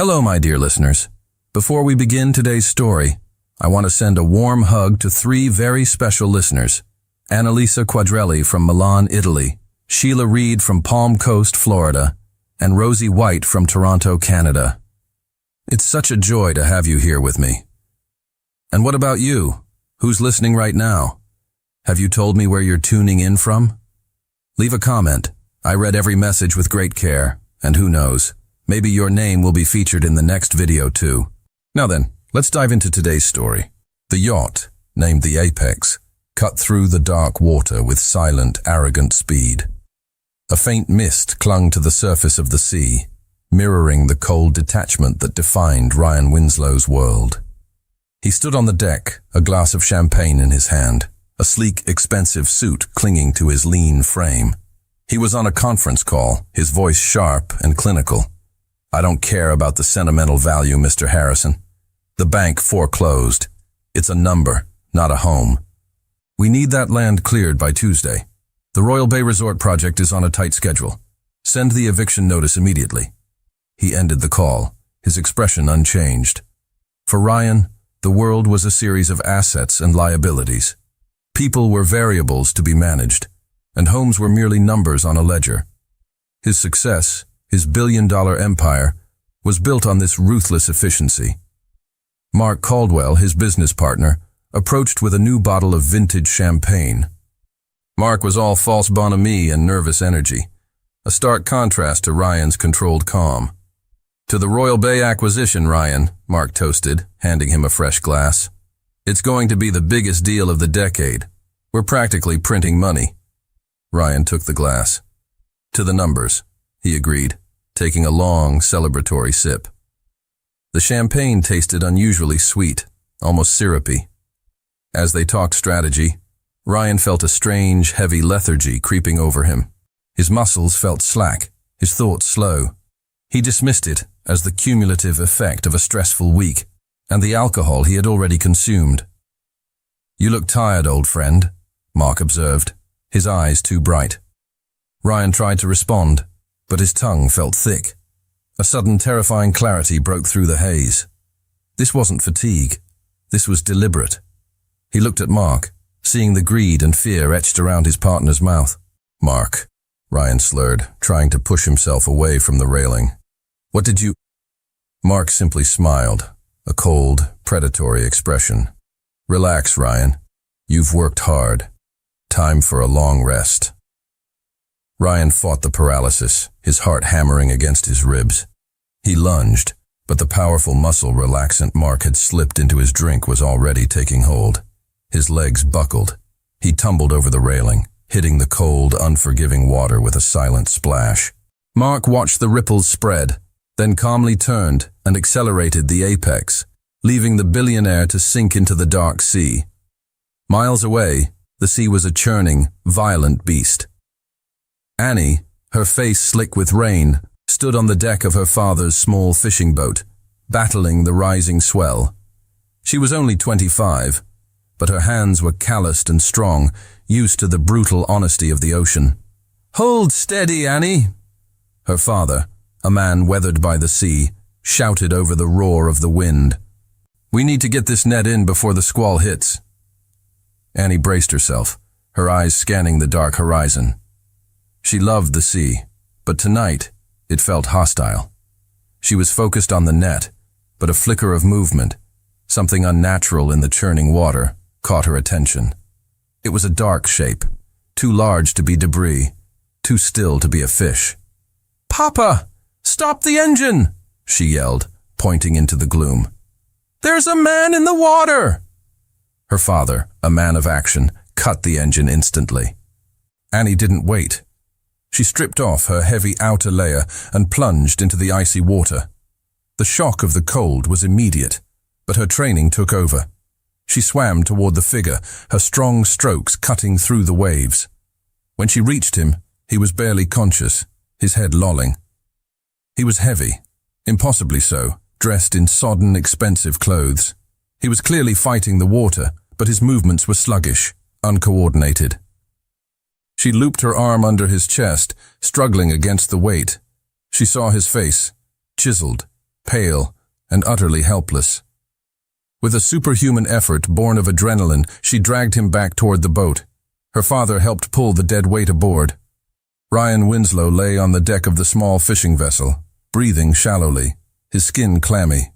Hello, my dear listeners. Before we begin today's story, I want to send a warm hug to three very special listeners. Annalisa Quadrelli from Milan, Italy, Sheila Reed from Palm Coast, Florida, and Rosie White from Toronto, Canada. It's such a joy to have you here with me. And what about you? Who's listening right now? Have you told me where you're tuning in from? Leave a comment. I read every message with great care, and who knows, maybe your name will be featured in the next video too. Now then, let's dive into today's story. The yacht, named the Apex, cut through the dark water with silent, arrogant speed. A faint mist clung to the surface of the sea, mirroring the cold detachment that defined Ryan Winslow's world. He stood on the deck, a glass of champagne in his hand, a sleek, expensive suit clinging to his lean frame. He was on a conference call, his voice sharp and clinical. "I don't care about the sentimental value, Mr. Harrison. The bank foreclosed. It's a number, not a home. We need that land cleared by Tuesday. The Royal Bay Resort project is on a tight schedule. Send the eviction notice immediately." He ended the call, his expression unchanged. For Ryan, the world was a series of assets and liabilities. People were variables to be managed, and homes were merely numbers on a ledger. His success, his billion-dollar empire, was built on this ruthless efficiency. Mark Caldwell, his business partner, approached with a new bottle of vintage champagne. Mark was all false bonhomie and nervous energy, a stark contrast to Ryan's controlled calm. "To the Royal Bay acquisition, Ryan," Mark toasted, handing him a fresh glass. "It's going to be the biggest deal of the decade. We're practically printing money." Ryan took the glass. "To the numbers," he agreed, taking a long, celebratory sip. The champagne tasted unusually sweet, almost syrupy. As they talked strategy, Ryan felt a strange, heavy lethargy creeping over him. His muscles felt slack, his thoughts slow. He dismissed it as the cumulative effect of a stressful week and the alcohol he had already consumed. "You look tired, old friend," Mark observed, his eyes too bright. Ryan tried to respond, but his tongue felt thick. A sudden terrifying clarity broke through the haze. This wasn't fatigue. This was deliberate. He looked at Mark, seeing the greed and fear etched around his partner's mouth. "Mark," Ryan slurred, trying to push himself away from the railing. "What did you—" Mark simply smiled, a cold, predatory expression. "Relax, Ryan. You've worked hard. Time for a long rest." Ryan fought the paralysis, his heart hammering against his ribs. He lunged, but the powerful muscle relaxant Mark had slipped into his drink was already taking hold. His legs buckled. He tumbled over the railing, hitting the cold, unforgiving water with a silent splash. Mark watched the ripples spread, then calmly turned and accelerated the apex, leaving the Billionaire to sink into the dark sea. Miles away, the sea was a churning, violent beast. Annie, her face slick with rain, stood on the deck of her father's small fishing boat, battling the rising swell. She was only 25, but her hands were calloused and strong, used to the brutal honesty of the ocean. "Hold steady, Annie!" Her father, a man weathered by the sea, shouted over the roar of the wind. "We need to get this net in before the squall hits." Annie braced herself, her eyes scanning the dark horizon. She loved the sea, but tonight it felt hostile. She was focused on the net, but a flicker of movement, something unnatural in the churning water, caught her attention. It was a dark shape, too large to be debris, too still to be a fish. "Papa, stop the engine!" she yelled, pointing into the gloom. "There's a man in the water!" Her father, a man of action, cut the engine instantly. Annie didn't wait. She stripped off her heavy outer layer and plunged into the icy water. The shock of the cold was immediate, but her training took over. She swam toward the figure, her strong strokes cutting through the waves. When she reached him, he was barely conscious, his head lolling. He was heavy, impossibly so, dressed in sodden, expensive clothes. He was clearly fighting the water, but his movements were sluggish, uncoordinated. She looped her arm under his chest, struggling against the weight. She saw his face, chiseled, pale, and utterly helpless. With a superhuman effort born of adrenaline, she dragged him back toward the boat. Her father helped pull the dead weight aboard. Ryan Winslow lay on the deck of the small fishing vessel, breathing shallowly, his skin clammy.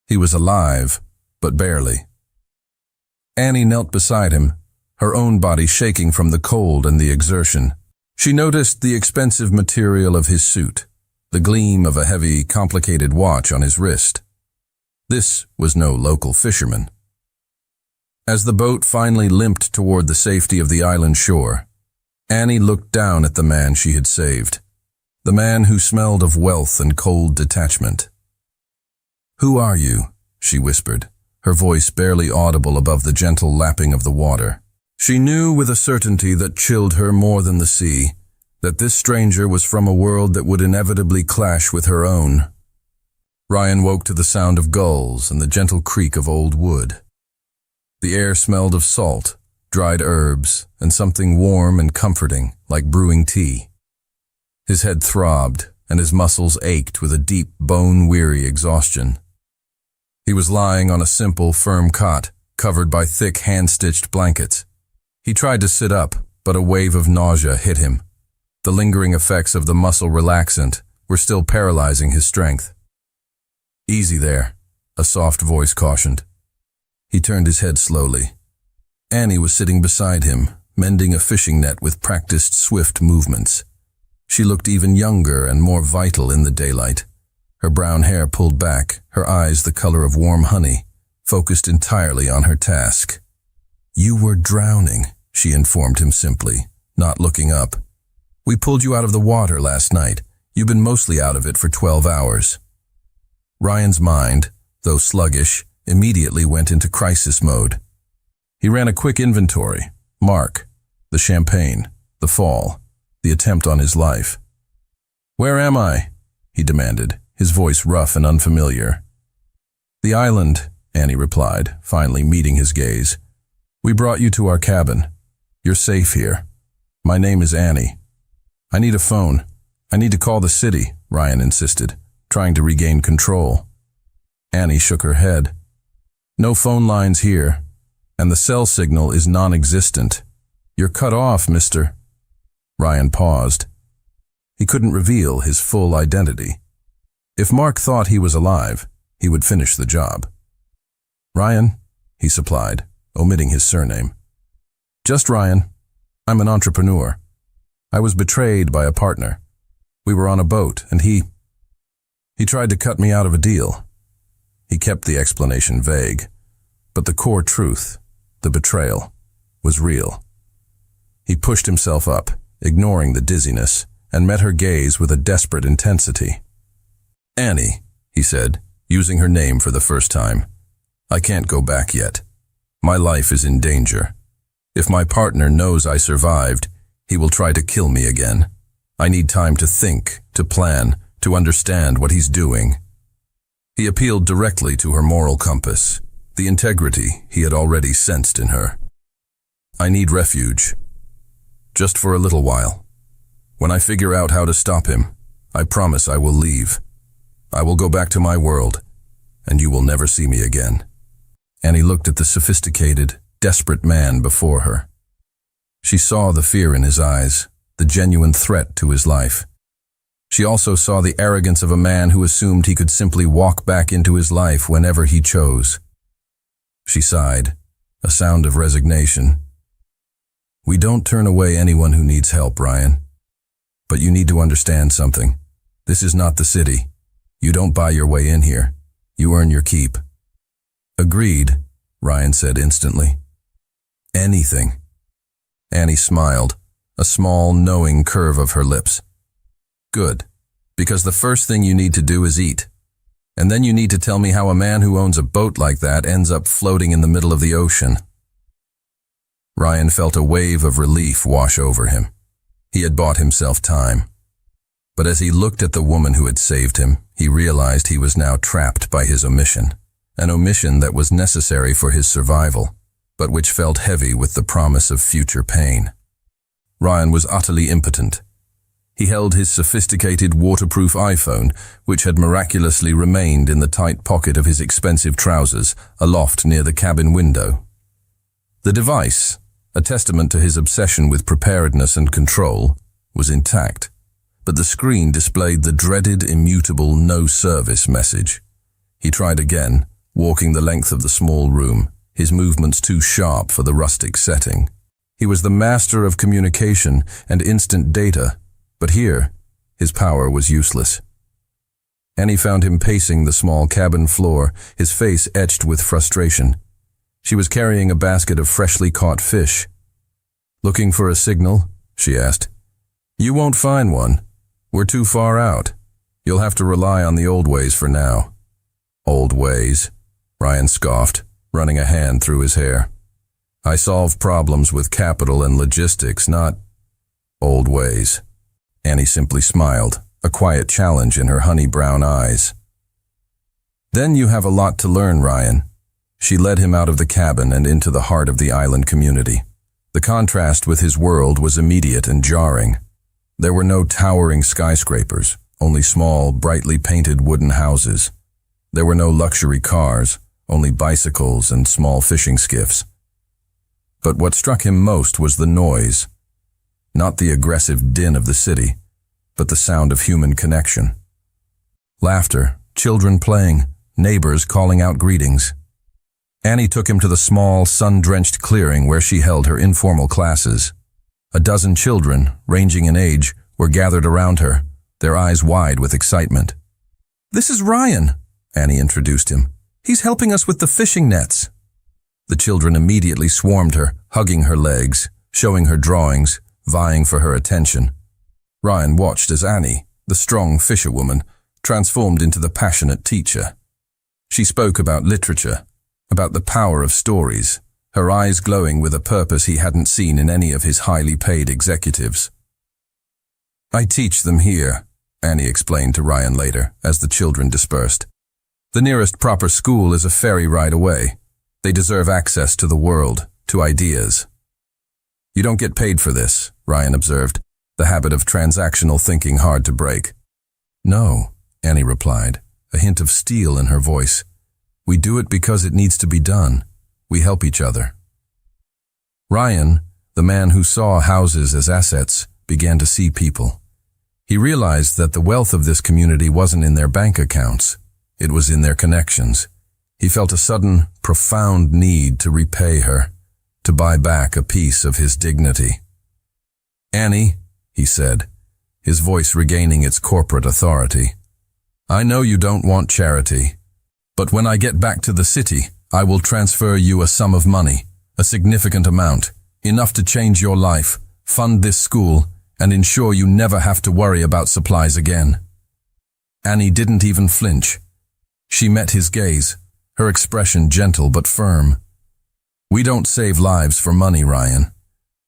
He was alive, but barely. Annie knelt beside him, her own body shaking from the cold and the exertion. She noticed the expensive material of his suit, the gleam of a heavy, complicated watch on his wrist. This was no local fisherman. As the boat finally limped toward the safety of the island shore, Annie looked down at the man she had saved, the man who smelled of wealth and cold detachment. "Who are you?" she whispered, her voice barely audible above the gentle lapping of the water. She knew with a certainty that chilled her more than the sea, that this stranger was from a world that would inevitably clash with her own. Ryan woke to the sound of gulls and the gentle creak of old wood. The air smelled of salt, dried herbs, and something warm and comforting, like brewing tea. His head throbbed, and his muscles ached with a deep, bone-weary exhaustion. He was lying on a simple, firm cot, covered by thick, hand-stitched blankets. He tried to sit up, but a wave of nausea hit him. The lingering effects of the muscle relaxant were still paralyzing his strength. "Easy there," a soft voice cautioned. He turned his head slowly. Annie was sitting beside him, mending a fishing net with practiced swift movements. She looked even younger and more vital in the daylight. Her brown hair pulled back, her eyes the color of warm honey, focused entirely on her task. "You were drowning," she informed him simply, not looking up. "We pulled you out of the water last night. You've been mostly out of it for 12 hours. Ryan's mind, though sluggish, immediately went into crisis mode. He ran a quick inventory. Mark, the champagne, the fall, the attempt on his life. "Where am I?" he demanded, his voice rough and unfamiliar. "The island," Annie replied, finally meeting his gaze. "We brought you to our cabin. You're safe here. My name is Annie." "I need a phone. I need to call the city," Ryan insisted, trying to regain control. Annie shook her head. "No phone lines here, and the cell signal is non-existent. You're cut off, mister." Ryan paused. He couldn't reveal his full identity. If Mark thought he was alive, he would finish the job. "Ryan," he supplied, omitting his surname. "Just Ryan. I'm an entrepreneur. I was betrayed by a partner. We were on a boat, and he tried to cut me out of a deal." He kept the explanation vague, but the core truth, the betrayal, was real. He pushed himself up, ignoring the dizziness, and met her gaze with a desperate intensity. "Annie," he said, using her name for the first time, "I can't go back yet. My life is in danger. If my partner knows I survived, he will try to kill me again. I need time to think, to plan, to understand what he's doing." He appealed directly to her moral compass, the integrity he had already sensed in her. "I need refuge. Just for a little while. When I figure out how to stop him, I promise I will leave. I will go back to my world, and you will never see me again." Annie looked at the sophisticated, desperate man before her. She saw the fear in his eyes, the genuine threat to his life. She also saw the arrogance of a man who assumed he could simply walk back into his life whenever he chose. She sighed, a sound of resignation. "We don't turn away anyone who needs help, Ryan. But you need to understand something. This is not the city. You don't buy your way in here. You earn your keep." "Agreed," Ryan said instantly. "Anything." Annie smiled, a small, knowing curve of her lips. "Good, because the first thing you need to do is eat. And then you need to tell me how a man who owns a boat like that ends up floating in the middle of the ocean." Ryan felt a wave of relief wash over him. He had bought himself time. But as he looked at the woman who had saved him, he realized he was now trapped by his omission, an omission that was necessary for his survival, but which felt heavy with the promise of future pain. Ryan was utterly impotent. He held his sophisticated waterproof iPhone, which had miraculously remained in the tight pocket of his expensive trousers, aloft near the cabin window. The device, a testament to his obsession with preparedness and control, was intact, but the screen displayed the dreaded, immutable no service message. He tried again, walking the length of the small room, his movements too sharp for the rustic setting. He was the master of communication and instant data, but here, his power was useless. Annie found him pacing the small cabin floor, his face etched with frustration. She was carrying a basket of freshly caught fish. "Looking for a signal?" she asked. "You won't find one. We're too far out. You'll have to rely on the old ways for now." "Old ways?" Ryan scoffed, running a hand through his hair. "I solve problems with capital and logistics, not old ways." Annie simply smiled, a quiet challenge in her honey-brown eyes. "Then you have a lot to learn, Ryan." She led him out of the cabin and into the heart of the island community. The contrast with his world was immediate and jarring. There were no towering skyscrapers, only small, brightly painted wooden houses. There were no luxury cars, only bicycles and small fishing skiffs. But what struck him most was the noise. Not the aggressive din of the city, but the sound of human connection. Laughter, children playing, neighbors calling out greetings. Annie took him to the small, sun-drenched clearing where she held her informal classes. A dozen children, ranging in age, were gathered around her, their eyes wide with excitement. "This is Ryan," Annie introduced him. "He's helping us with the fishing nets." The children immediately swarmed her, hugging her legs, showing her drawings, vying for her attention. Ryan watched as Annie, the strong fisherwoman, transformed into the passionate teacher. She spoke about literature, about the power of stories, her eyes glowing with a purpose he hadn't seen in any of his highly paid executives. "I teach them here," Annie explained to Ryan later, as the children dispersed. "The nearest proper school is a ferry ride away. They deserve access to the world, to ideas." "You don't get paid for this," Ryan observed, the habit of transactional thinking hard to break. "No," Annie replied, a hint of steel in her voice. "We do it because it needs to be done. We help each other." Ryan, the man who saw houses as assets, began to see people. He realized that the wealth of this community wasn't in their bank accounts. It was in their connections. He felt a sudden, profound need to repay her, to buy back a piece of his dignity. "Annie," he said, his voice regaining its corporate authority, "I know you don't want charity, but when I get back to the city, I will transfer you a sum of money, a significant amount, enough to change your life, fund this school, and ensure you never have to worry about supplies again." Annie didn't even flinch. She met his gaze, her expression gentle but firm. "We don't save lives for money, Ryan.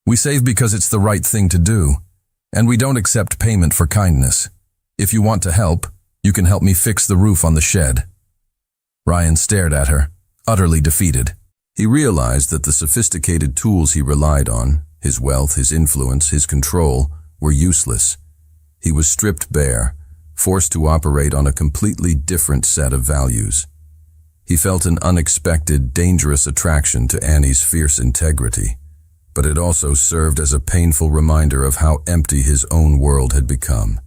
We save because it's the right thing to do, and we don't accept payment for kindness. If you want to help, you can help me fix the roof on the shed." Ryan stared at her, utterly defeated. He realized that the sophisticated tools he relied on, his wealth, his influence, his control, were useless. He was stripped bare, forced to operate on a completely different set of values. He felt an unexpected, dangerous attraction to Annie's fierce integrity, but it also served as a painful reminder of how empty his own world had become.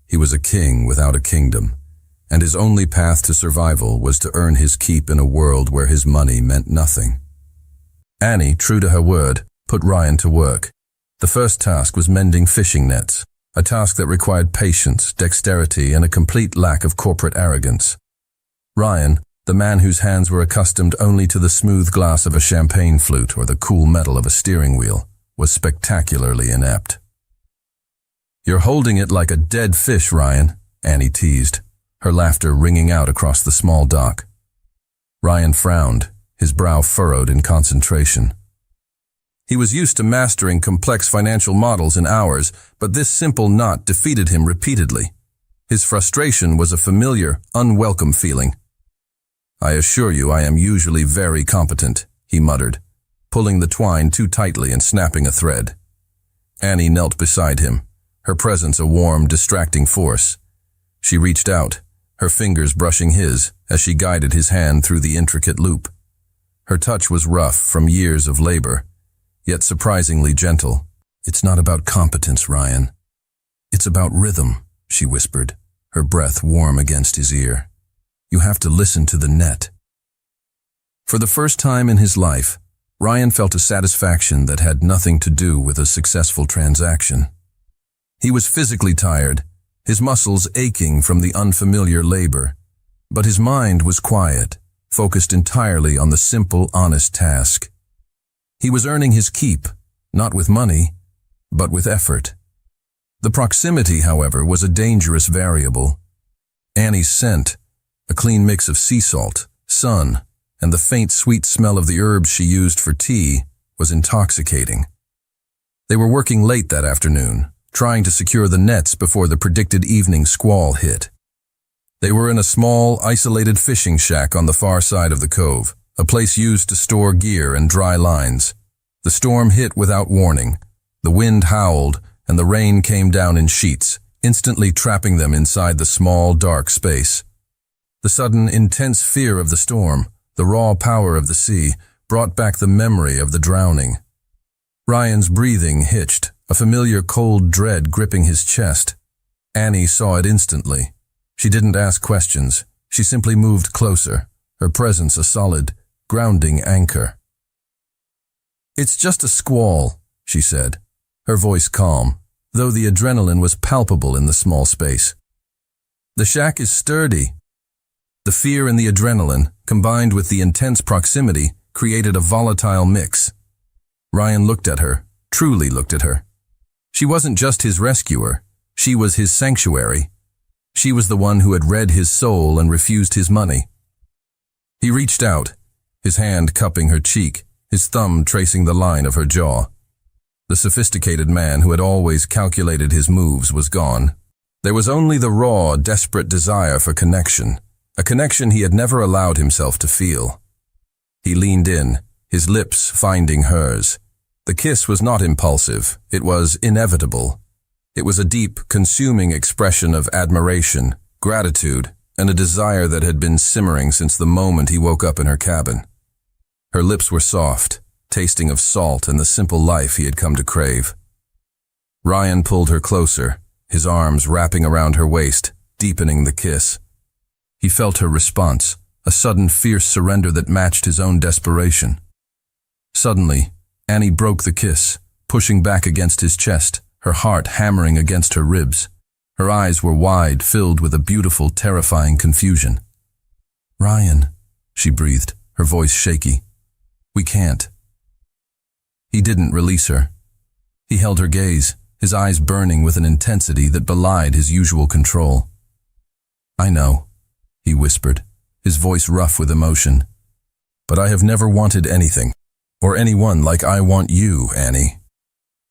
He was a king without a kingdom, and his only path to survival was to earn his keep in a world where his money meant nothing. Annie, true to her word, put Ryan to work. The first task was mending fishing nets, a task that required patience, dexterity, and a complete lack of corporate arrogance. Ryan, the man whose hands were accustomed only to the smooth glass of a champagne flute or the cool metal of a steering wheel, was spectacularly inept. "You're holding it like a dead fish, Ryan," Annie teased, her laughter ringing out across the small dock. Ryan frowned, his brow furrowed in concentration. He was used to mastering complex financial models in hours, but this simple knot defeated him repeatedly. His frustration was a familiar, unwelcome feeling. "I assure you I am usually very competent," he muttered, pulling the twine too tightly and snapping a thread. Annie knelt beside him, her presence a warm, distracting force. She reached out, her fingers brushing his as she guided his hand through the intricate loop. Her touch was rough from years of labor, yet surprisingly gentle. "It's not about competence, Ryan. It's about rhythm," she whispered, her breath warm against his ear. "You have to listen to the net." For the first time in his life, Ryan felt a satisfaction that had nothing to do with a successful transaction. He was physically tired, his muscles aching from the unfamiliar labor, but his mind was quiet, focused entirely on the simple, honest task. He was earning his keep, not with money, but with effort. The proximity, however, was a dangerous variable. Annie's scent, a clean mix of sea salt, sun, and the faint sweet smell of the herbs she used for tea, was intoxicating. They were working late that afternoon, trying to secure the nets before the predicted evening squall hit. They were in a small, isolated fishing shack on the far side of the cove, a place used to store gear and dry lines. The storm hit without warning. The wind howled, and the rain came down in sheets, instantly trapping them inside the small, dark space. The sudden, intense fear of the storm, the raw power of the sea, brought back the memory of the drowning. Ryan's breathing hitched, a familiar cold dread gripping his chest. Annie saw it instantly. She didn't ask questions. She simply moved closer, her presence a solid, grounding anchor. "It's just a squall," she said, her voice calm, though the adrenaline was palpable in the small space. "The shack is sturdy." The fear and the adrenaline, combined with the intense proximity, created a volatile mix. Ryan looked at her, truly looked at her. She wasn't just his rescuer, she was his sanctuary. She was the one who had read his soul and refused his money. He reached out, his hand cupping her cheek, his thumb tracing the line of her jaw. The sophisticated man who had always calculated his moves was gone. There was only the raw, desperate desire for connection, a connection he had never allowed himself to feel. He leaned in, his lips finding hers. The kiss was not impulsive, it was inevitable. It was a deep, consuming expression of admiration, gratitude, and a desire that had been simmering since the moment he woke up in her cabin. Her lips were soft, tasting of salt and the simple life he had come to crave. Ryan pulled her closer, his arms wrapping around her waist, deepening the kiss. He felt her response, a sudden fierce surrender that matched his own desperation. Suddenly, Annie broke the kiss, pushing back against his chest, her heart hammering against her ribs. Her eyes were wide, filled with a beautiful, terrifying confusion. "Ryan," she breathed, her voice shaky. "We can't." He didn't release her. He held her gaze, his eyes burning with an intensity that belied his usual control. "I know," he whispered, his voice rough with emotion. "But I have never wanted anything, or anyone like I want you, Annie."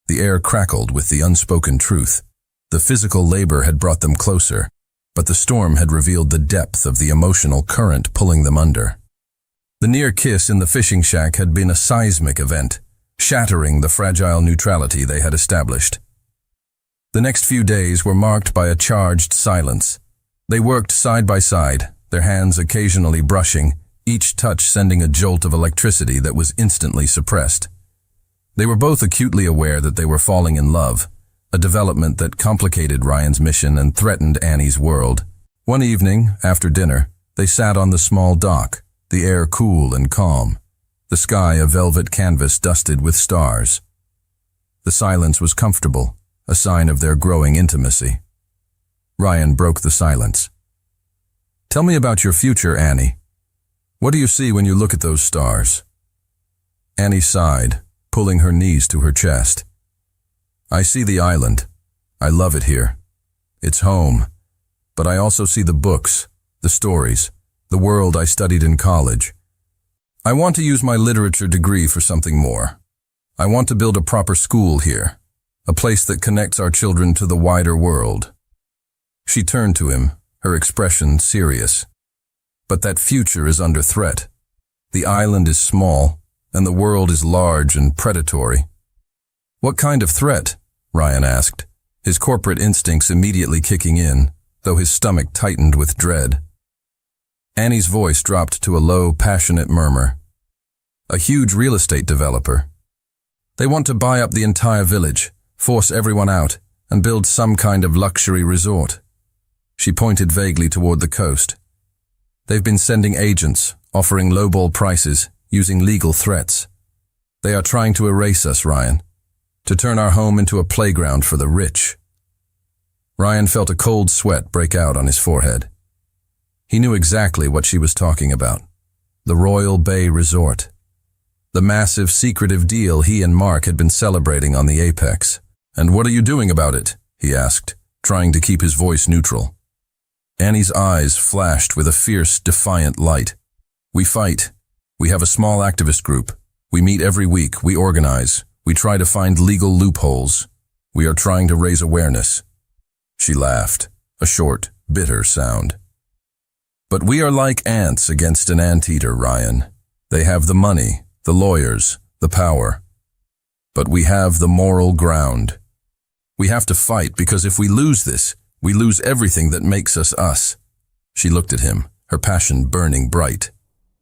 The air crackled with the unspoken truth. The physical labor had brought them closer, but the storm had revealed the depth of the emotional current pulling them under. The near kiss in the fishing shack had been a seismic event, shattering the fragile neutrality they had established. The next few days were marked by a charged silence. They worked side by side, their hands occasionally brushing, each touch sending a jolt of electricity that was instantly suppressed. They were both acutely aware that they were falling in love, a development that complicated Ryan's mission and threatened Annie's world. One evening, after dinner, they sat on the small dock, the air cool and calm, the sky a velvet canvas dusted with stars. The silence was comfortable, a sign of their growing intimacy. Ryan broke the silence. "Tell me about your future, Annie. What do you see when you look at those stars?" Annie sighed, pulling her knees to her chest. "I see the island. I love it here. It's home. But I also see the books, the stories, the world I studied in college. I want to use my literature degree for something more. I want to build a proper school here, a place that connects our children to the wider world." She turned to him, her expression serious. "But that future is under threat. The island is small, and the world is large and predatory." "What kind of threat?" Ryan asked, his corporate instincts immediately kicking in, though his stomach tightened with dread. Annie's voice dropped to a low, passionate murmur. A huge real estate developer. They want to buy up the entire village, force everyone out, and build some kind of luxury resort. She pointed vaguely toward the coast. They've been sending agents, offering lowball prices, using legal threats. They are trying to erase us, Ryan. To turn our home into a playground for the rich. Ryan felt a cold sweat break out on his forehead. He knew exactly what she was talking about. The Royal Bay Resort. The massive, secretive deal he and Mark had been celebrating on the Apex. "And what are you doing about it?" he asked, trying to keep his voice neutral. Annie's eyes flashed with a fierce, defiant light. "We fight. We have a small activist group. We meet every week. We organize. We try to find legal loopholes. We are trying to raise awareness." She laughed, a short, bitter sound. "But we are like ants against an anteater, Ryan. They have the money, the lawyers, the power. But we have the moral ground. We have to fight because if we lose this, we lose everything that makes us us." She looked at him, her passion burning bright.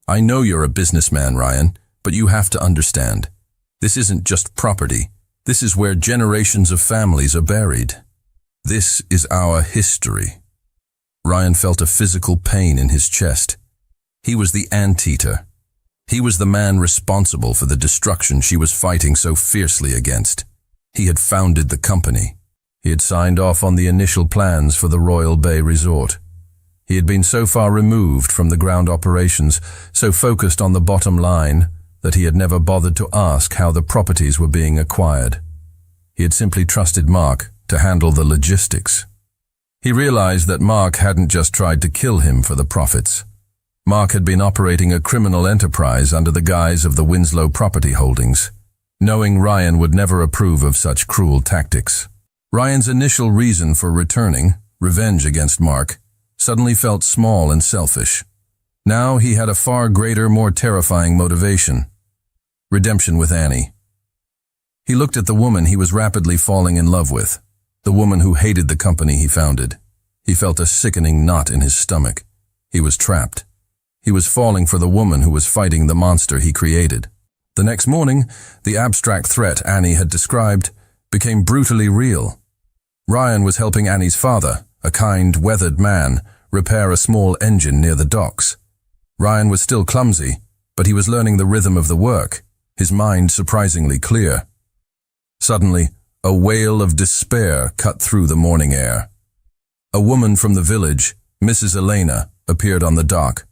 "I know you're a businessman, Ryan, but you have to understand. This isn't just property. This is where generations of families are buried. This is our history." Ryan felt a physical pain in his chest. He was the anteater. He was the man responsible for the destruction she was fighting so fiercely against. He had founded the company. He had signed off on the initial plans for the Royal Bay Resort. He had been so far removed from the ground operations, so focused on the bottom line, that he had never bothered to ask how the properties were being acquired. He had simply trusted Mark to handle the logistics. He realized that Mark hadn't just tried to kill him for the profits. Mark had been operating a criminal enterprise under the guise of the Winslow Property Holdings, knowing Ryan would never approve of such cruel tactics. Ryan's initial reason for returning, revenge against Mark, suddenly felt small and selfish. Now he had a far greater, more terrifying motivation. Redemption with Annie. He looked at the woman he was rapidly falling in love with, the woman who hated the company he founded. He felt a sickening knot in his stomach. He was trapped. He was falling for the woman who was fighting the monster he created. The next morning, the abstract threat Annie had described became brutally real. Ryan was helping Annie's father, a kind, weathered man, repair a small engine near the docks. Ryan was still clumsy, but he was learning the rhythm of the work, his mind surprisingly clear. Suddenly, a wail of despair cut through the morning air. A woman from the village, Mrs. Elena, appeared on the dock,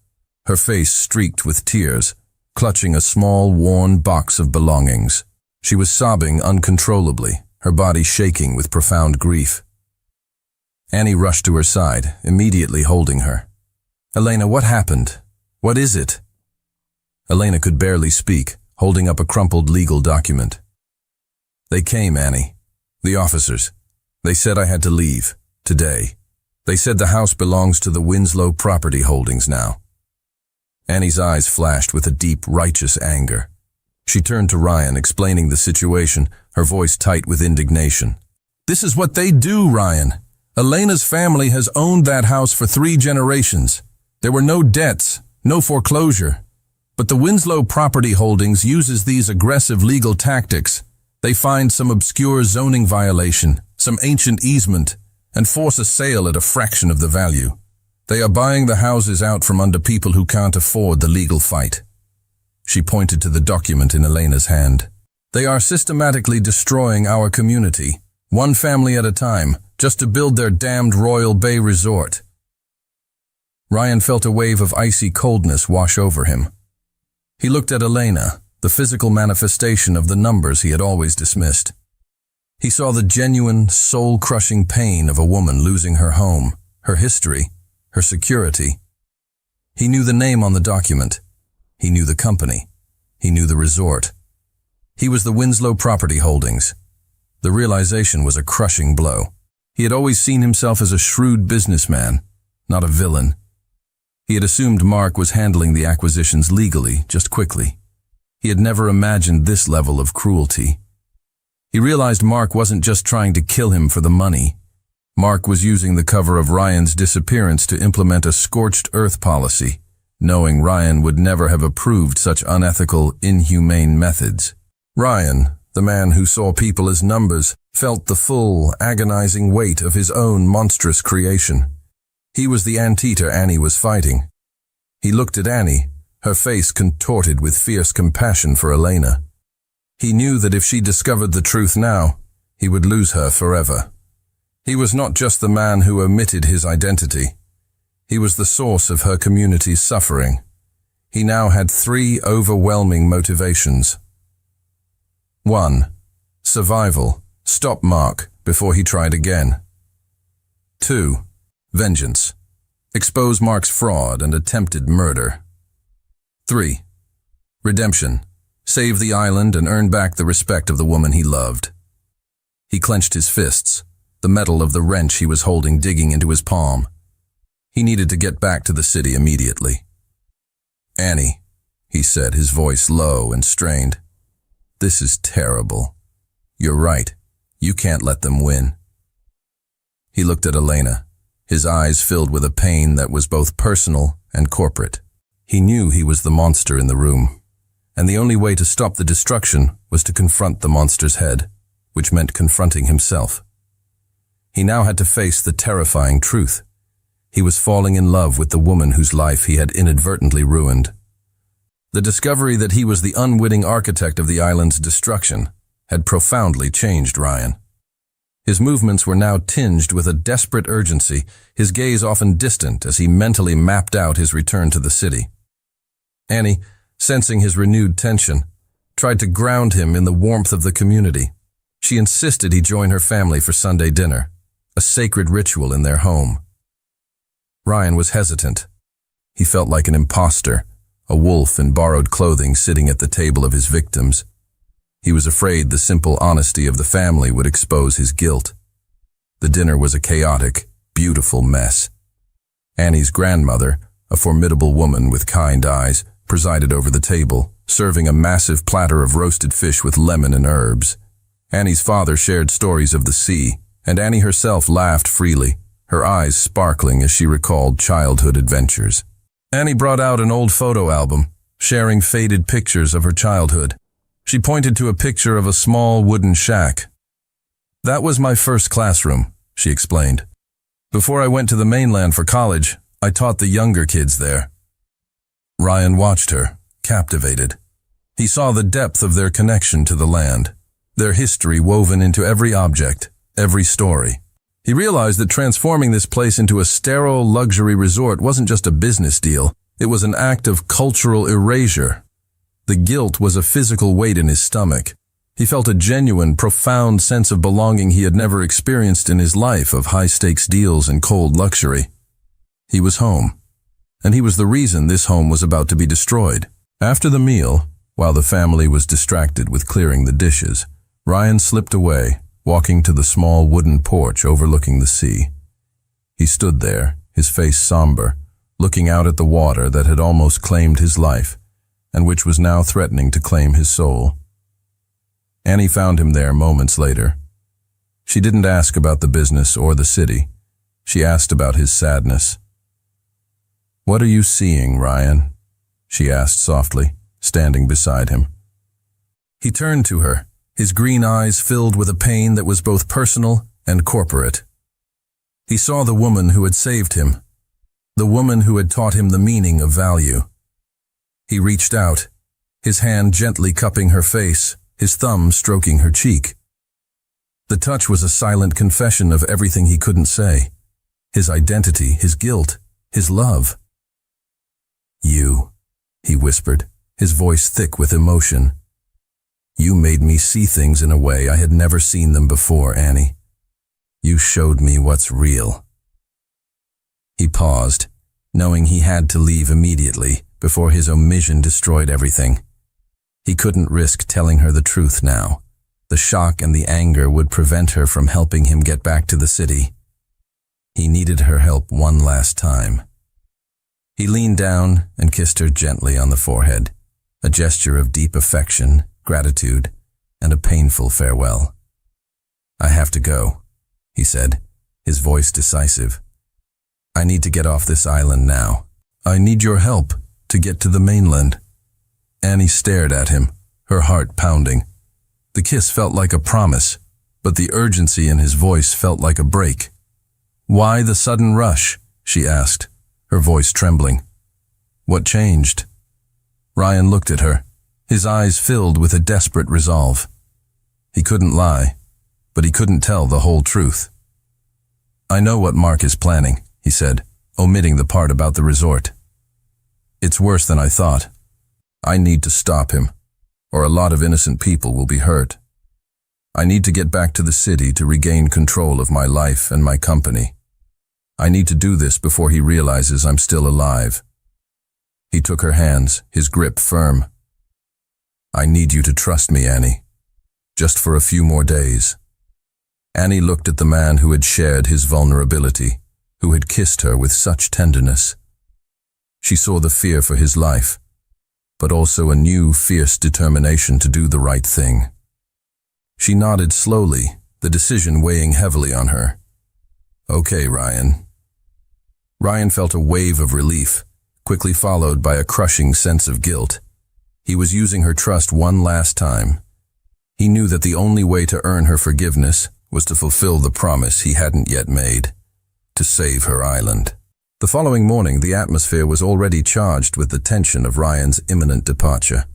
her face streaked with tears, clutching a small, worn box of belongings. She was sobbing uncontrollably, her body shaking with profound grief. Annie rushed to her side, immediately holding her. "Elena, what happened? What is it?" Elena could barely speak, holding up a crumpled legal document. "They came, Annie. The officers. They said I had to leave. Today. They said the house belongs to the Winslow Property Holdings now." Annie's eyes flashed with a deep, righteous anger. She turned to Ryan, explaining the situation, her voice tight with indignation. "This is what they do, Ryan. Elena's family has owned that house for 3 generations. There were no debts, no foreclosure. But the Winslow Property Holdings uses these aggressive legal tactics. They find some obscure zoning violation, some ancient easement, and force a sale at a fraction of the value. They are buying the houses out from under people who can't afford the legal fight." She pointed to the document in Elena's hand. "They are systematically destroying our community, one family at a time, just to build their damned Royal Bay Resort." Ryan felt a wave of icy coldness wash over him. He looked at Elena, the physical manifestation of the numbers he had always dismissed. He saw the genuine, soul-crushing pain of a woman losing her home, her history, her security. He knew the name on the document. He knew the company. He knew the resort. He was the Winslow Property Holdings. The realization was a crushing blow. He had always seen himself as a shrewd businessman, not a villain. He had assumed Mark was handling the acquisitions legally, just quickly. He had never imagined this level of cruelty. He realized Mark wasn't just trying to kill him for the money. Mark was using the cover of Ryan's disappearance to implement a scorched earth policy, knowing Ryan would never have approved such unethical, inhumane methods. Ryan, the man who saw people as numbers, felt the full, agonizing weight of his own monstrous creation. He was the anteater Annie was fighting. He looked at Annie, her face contorted with fierce compassion for Elena. He knew that if she discovered the truth now, he would lose her forever. He was not just the man who omitted his identity. He was the source of her community's suffering. He now had 3 overwhelming motivations. 1. Survival. Stop Mark before he tried again. 2. Vengeance. Expose Mark's fraud and attempted murder. 3. Redemption. Save the island and earn back the respect of the woman he loved. He clenched his fists, the metal of the wrench he was holding digging into his palm. He needed to get back to the city immediately. "Annie," he said, his voice low and strained. "This is terrible. You're right. You can't let them win." He looked at Elena, his eyes filled with a pain that was both personal and corporate. He knew he was the monster in the room, and the only way to stop the destruction was to confront the monster's head, which meant confronting himself. He now had to face the terrifying truth. He was falling in love with the woman whose life he had inadvertently ruined. The discovery that he was the unwitting architect of the island's destruction had profoundly changed Ryan. His movements were now tinged with a desperate urgency, his gaze often distant as he mentally mapped out his return to the city. Annie, sensing his renewed tension, tried to ground him in the warmth of the community. She insisted he join her family for Sunday dinner, a sacred ritual in their home. Ryan was hesitant. He felt like an imposter, a wolf in borrowed clothing sitting at the table of his victims. He was afraid the simple honesty of the family would expose his guilt. The dinner was a chaotic, beautiful mess. Annie's grandmother, a formidable woman with kind eyes, presided over the table, serving a massive platter of roasted fish with lemon and herbs. Annie's father shared stories of the sea, and Annie herself laughed freely, her eyes sparkling as she recalled childhood adventures. Annie brought out an old photo album, sharing faded pictures of her childhood. She pointed to a picture of a small wooden shack. "That was my first classroom," she explained. "Before I went to the mainland for college, I taught the younger kids there." Ryan watched her, captivated. He saw the depth of their connection to the land, their history woven into every object, every story. He realized that transforming this place into a sterile luxury resort wasn't just a business deal, it was an act of cultural erasure. The guilt was a physical weight in his stomach. He felt a genuine, profound sense of belonging he had never experienced in his life of high-stakes deals and cold luxury. He was home, and he was the reason this home was about to be destroyed. After the meal, while the family was distracted with clearing the dishes, Ryan slipped away, walking to the small wooden porch overlooking the sea. He stood there, his face somber, looking out at the water that had almost claimed his life, and which was now threatening to claim his soul. Annie found him there moments later. She didn't ask about the business or the city. She asked about his sadness. "What are you seeing, Ryan?" she asked softly, standing beside him. He turned to her, his green eyes filled with a pain that was both personal and corporate. He saw the woman who had saved him, the woman who had taught him the meaning of value. He reached out, his hand gently cupping her face, his thumb stroking her cheek. The touch was a silent confession of everything he couldn't say, his identity, his guilt, his love. "You," he whispered, his voice thick with emotion. "You made me see things in a way I had never seen them before, Annie. You showed me what's real." He paused, knowing he had to leave immediately before his omission destroyed everything. He couldn't risk telling her the truth now. The shock and the anger would prevent her from helping him get back to the city. He needed her help one last time. He leaned down and kissed her gently on the forehead, a gesture of deep affection, gratitude, and a painful farewell. "I have to go," he said, his voice decisive. "I need to get off this island now. I need your help to get to the mainland." Annie stared at him, her heart pounding. The kiss felt like a promise, but the urgency in his voice felt like a break. "Why the sudden rush?" she asked, her voice trembling. "What changed?" Ryan looked at her, his eyes filled with a desperate resolve. He couldn't lie, but he couldn't tell the whole truth. "I know what Mark is planning," he said, omitting the part about the resort. "It's worse than I thought. I need to stop him, or a lot of innocent people will be hurt. I need to get back to the city to regain control of my life and my company. I need to do this before he realizes I'm still alive." He took her hands, his grip firm. "I need you to trust me, Annie. Just for a few more days." Annie looked at the man who had shared his vulnerability, who had kissed her with such tenderness. She saw the fear for his life, but also a new, fierce determination to do the right thing. She nodded slowly, the decision weighing heavily on her. "Okay, Ryan." Ryan felt a wave of relief, quickly followed by a crushing sense of guilt. He was using her trust one last time. He knew that the only way to earn her forgiveness was to fulfill the promise he hadn't yet made, to save her island. The following morning, the atmosphere was already charged with the tension of Ryan's imminent departure.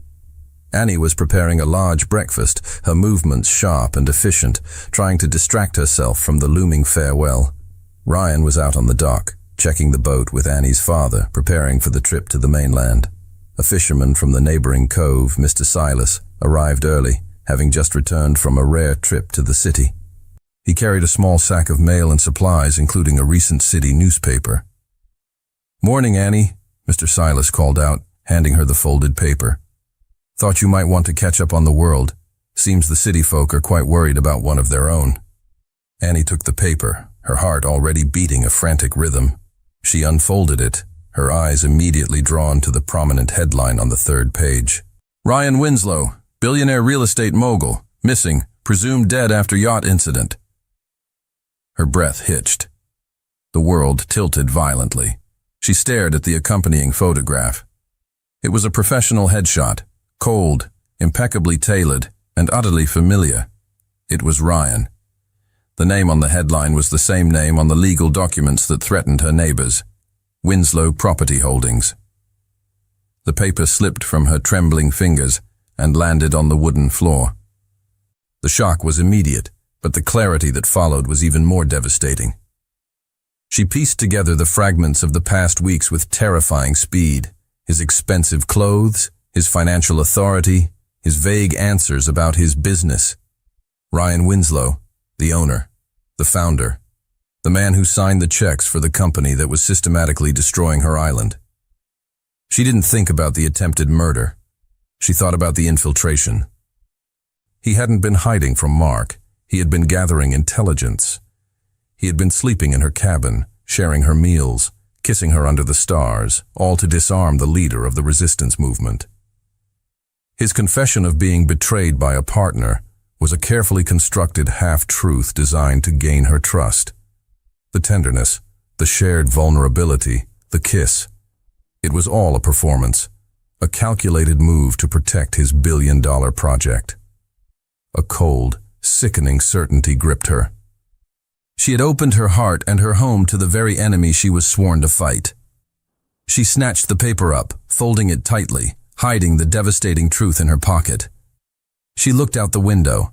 Annie was preparing a large breakfast, her movements sharp and efficient, trying to distract herself from the looming farewell. Ryan was out on the dock, checking the boat with Annie's father, preparing for the trip to the mainland. A fisherman from the neighboring cove, Mr. Silas, arrived early, having just returned from a rare trip to the city. He carried a small sack of mail and supplies, including a recent city newspaper. "Morning, Annie," Mr. Silas called out, handing her the folded paper. "Thought you might want to catch up on the world. Seems the city folk are quite worried about one of their own." Annie took the paper, her heart already beating a frantic rhythm. She unfolded it, her eyes immediately drawn to the prominent headline on the third page. "Ryan Winslow, billionaire real estate mogul, missing, presumed dead after yacht incident." Her breath hitched. The world tilted violently. She stared at the accompanying photograph. It was a professional headshot, cold, impeccably tailored, and utterly familiar. It was Ryan. The name on the headline was the same name on the legal documents that threatened her neighbors, Winslow Property Holdings. The paper slipped from her trembling fingers and landed on the wooden floor. The shock was immediate, but the clarity that followed was even more devastating. She pieced together the fragments of the past weeks with terrifying speed: his expensive clothes, his financial authority, his vague answers about his business. Ryan Winslow, the owner, the founder, the man who signed the checks for the company that was systematically destroying her island. She didn't think about the attempted murder. She thought about the infiltration. He hadn't been hiding from Mark. He had been gathering intelligence. He had been sleeping in her cabin, sharing her meals, kissing her under the stars, all to disarm the leader of the resistance movement. His confession of being betrayed by a partner was a carefully constructed half-truth designed to gain her trust. The tenderness, the shared vulnerability, the kiss. It was all a performance, a calculated move to protect his billion-dollar project. A cold, sickening certainty gripped her. She had opened her heart and her home to the very enemy she was sworn to fight. She snatched the paper up, folding it tightly, hiding the devastating truth in her pocket. She looked out the window.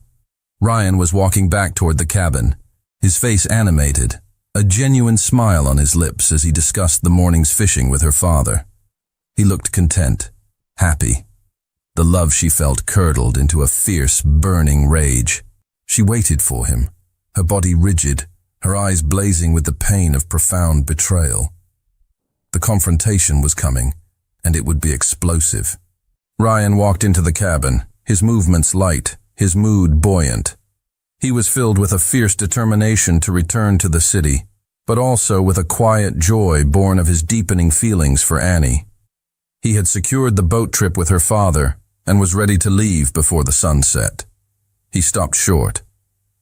Ryan was walking back toward the cabin, his face animated, a genuine smile on his lips as he discussed the morning's fishing with her father. He looked content, happy. The love she felt curdled into a fierce, burning rage. She waited for him, her body rigid, her eyes blazing with the pain of profound betrayal. The confrontation was coming, and it would be explosive. Ryan walked into the cabin, his movements light, his mood buoyant. He was filled with a fierce determination to return to the city, but also with a quiet joy born of his deepening feelings for Annie. He had secured the boat trip with her father and was ready to leave before the sun set. He stopped short,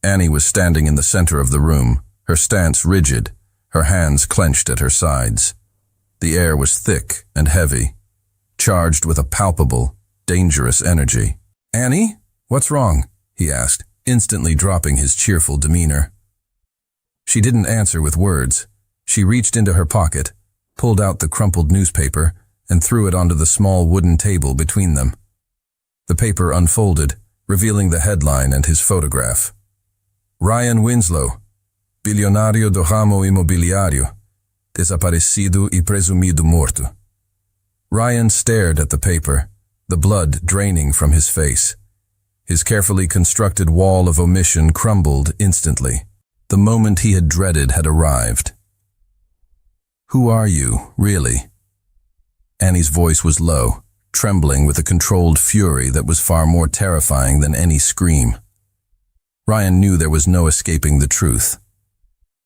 Annie was standing in the center of the room, her stance rigid, her hands clenched at her sides. The air was thick and heavy, charged with a palpable, dangerous energy. "Annie, what's wrong?" he asked, instantly dropping his cheerful demeanor. She didn't answer with words. She reached into her pocket, pulled out the crumpled newspaper, and threw it onto the small wooden table between them. The paper unfolded, revealing the headline and his photograph. Ryan Winslow, bilionario do ramo imobiliario, desaparecido y presumido morto. Ryan stared at the paper, the blood draining from his face. His carefully constructed wall of omission crumbled instantly. The moment he had dreaded had arrived. "Who are you, really?" Annie's voice was low, trembling with a controlled fury that was far more terrifying than any scream. Ryan knew there was no escaping the truth.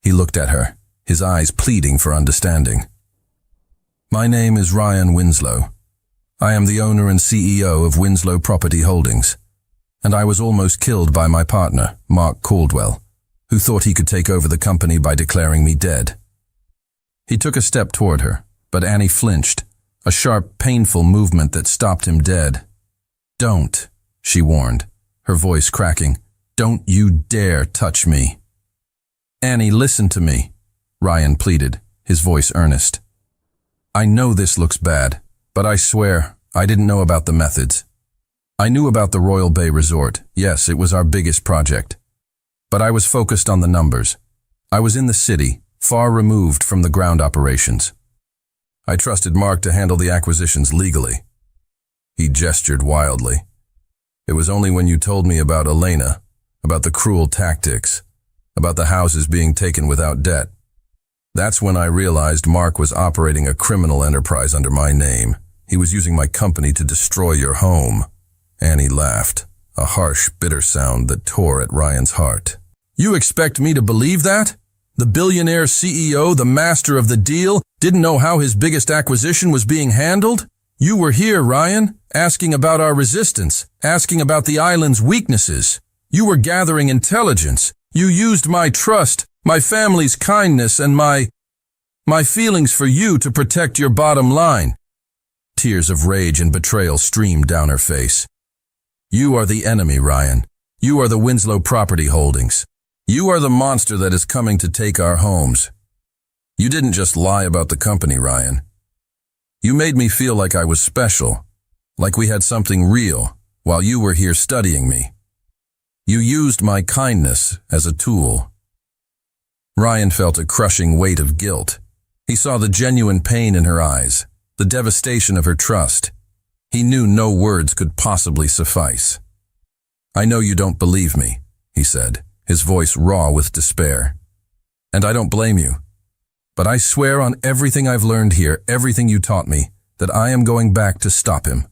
He looked at her, his eyes pleading for understanding. "My name is Ryan Winslow. I am the owner and CEO of Winslow Property Holdings, and I was almost killed by my partner, Mark Caldwell, who thought he could take over the company by declaring me dead." He took a step toward her, but Annie flinched, a sharp, painful movement that stopped him dead. "Don't," she warned, her voice cracking. "Don't you dare touch me." "Annie, listen to me," Ryan pleaded, his voice earnest. "I know this looks bad, but I swear I didn't know about the methods. I knew about the Royal Bay Resort. Yes, it was our biggest project. But I was focused on the numbers. I was in the city, far removed from the ground operations. I trusted Mark to handle the acquisitions legally." He gestured wildly. "It was only when you told me about Elena, about the cruel tactics, about the houses being taken without debt. That's when I realized Mark was operating a criminal enterprise under my name. He was using my company to destroy your home." Annie laughed, a harsh, bitter sound that tore at Ryan's heart. "You expect me to believe that? The billionaire CEO, the master of the deal, didn't know how his biggest acquisition was being handled? You were here, Ryan, asking about our resistance, asking about the island's weaknesses. You were gathering intelligence. You used my trust, my family's kindness, and my feelings for you to protect your bottom line." Tears of rage and betrayal streamed down her face. "You are the enemy, Ryan. You are the Winslow Property Holdings. You are the monster that is coming to take our homes. You didn't just lie about the company, Ryan. You made me feel like I was special, like we had something real, while you were here studying me. You used my kindness as a tool." Ryan felt a crushing weight of guilt. He saw the genuine pain in her eyes, the devastation of her trust. He knew no words could possibly suffice. "I know you don't believe me," he said, his voice raw with despair. "And I don't blame you. But I swear on everything I've learned here, everything you taught me, that I am going back to stop him.